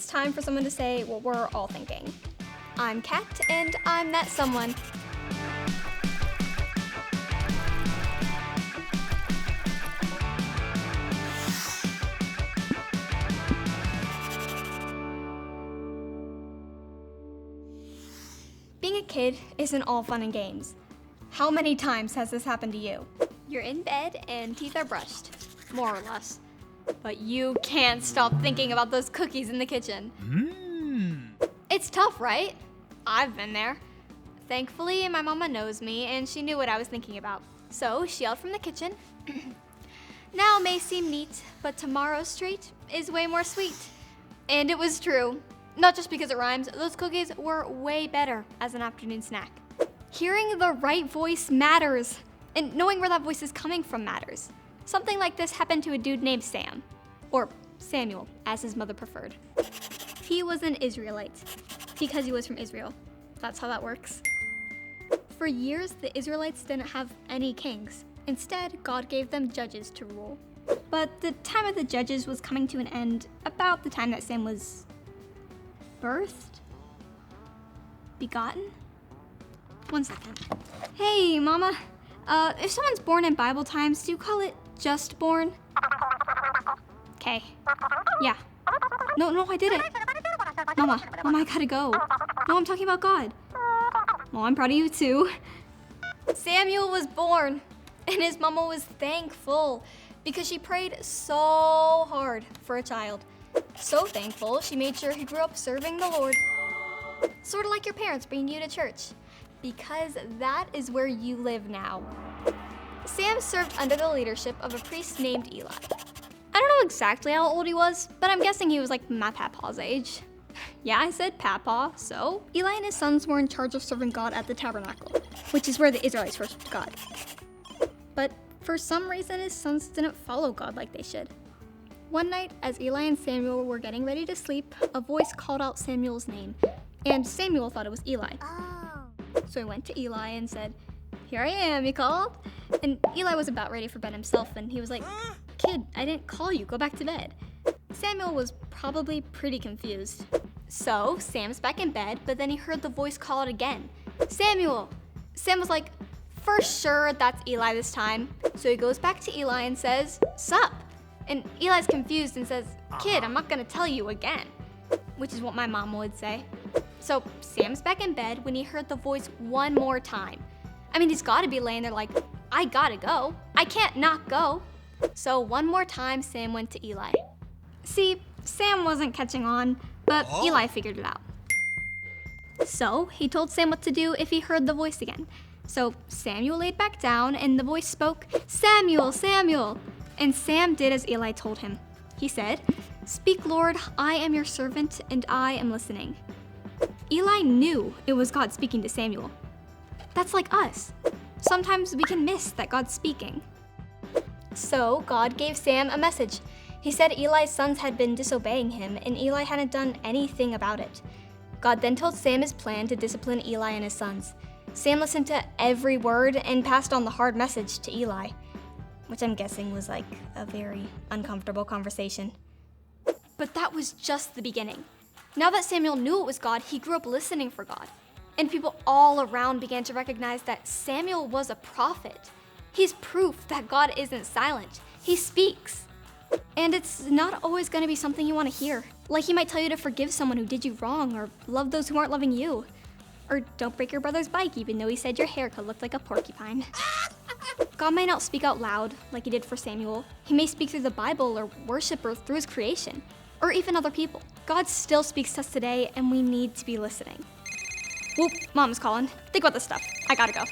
it's time for someone to say what we're all thinking. I'm Kat, and I'm that someone. Being a kid isn't all fun and games. How many times has this happened to you? You're in bed and teeth are brushed, more or less. But you can't stop thinking about those cookies in the kitchen. It's tough, right? I've been there. Thankfully, my mama knows me and she knew what I was thinking about. So she yelled from the kitchen, "Now may seem neat, but tomorrow's treat is way more sweet." And it was true. Not just because it rhymes, those cookies were way better as an afternoon snack. Hearing the right voice matters, and knowing where that voice is coming from matters. Something like this happened to a dude named Sam, or Samuel, as his mother preferred. He was an Israelite, because he was from Israel. That's how that works. For years, the Israelites didn't have any kings. Instead, God gave them judges to rule. But the time of the judges was coming to an end about the time that Sam was birthed? Begotten? One second. Hey, Mama. If someone's born in Bible times, do you call it just born? Okay. Yeah. No, I didn't. Mama, I gotta go. No, I'm talking about God. Well, I'm proud of you too. Samuel was born, and his mama was thankful because she prayed so hard for a child. So thankful, she made sure he grew up serving the Lord. Sort of like your parents bringing you to church, because that is where you live now. Sam served under the leadership of a priest named Eli. I don't know exactly how old he was, but I'm guessing he was like my papa's age. Yeah, I said papa, so Eli and his sons were in charge of serving God at the tabernacle, which is where the Israelites worshiped God. But for some reason, his sons didn't follow God like they should. One night, as Eli and Samuel were getting ready to sleep, a voice called out Samuel's name, and Samuel thought it was Eli. So he went to Eli and said, "Here I am," he called. And Eli was about ready for bed himself, and he was like, "Kid, I didn't call you, go back to bed." Samuel was probably pretty confused. So Sam's back in bed, but then he heard the voice call out again, "Samuel!" Sam was like, for sure that's Eli this time. So he goes back to Eli and says, "Sup?" And Eli's confused and says, "Kid, I'm not gonna tell you again," which is what my mom would say. So Sam's back in bed when he heard the voice one more time. I mean, he's gotta be laying there like, I gotta go. I can't not go. So one more time, Sam went to Eli. See, Sam wasn't catching on, but Eli figured it out. So he told Sam what to do if he heard the voice again. So Samuel laid back down and the voice spoke, "Samuel, Samuel." And Sam did as Eli told him. He said, "Speak, Lord, I am your servant and I am listening." Eli knew it was God speaking to Samuel. That's like us. Sometimes we can miss that God's speaking. So God gave Sam a message. He said Eli's sons had been disobeying him and Eli hadn't done anything about it. God then told Sam his plan to discipline Eli and his sons. Sam listened to every word and passed on the hard message to Eli, which I'm guessing was like a very uncomfortable conversation. But that was just the beginning. Now that Samuel knew it was God, he grew up listening for God. And people all around began to recognize that Samuel was a prophet. He's proof that God isn't silent. He speaks. And it's not always going to be something you want to hear. Like he might tell you to forgive someone who did you wrong, or love those who aren't loving you. Or don't break your brother's bike even though he said your haircut looked like a porcupine. God may not speak out loud like he did for Samuel. He may speak through the Bible or worship or through his creation, or even other people. God still speaks to us today and we need to be listening. Whoop, Mom's calling. Think about this stuff. I gotta go.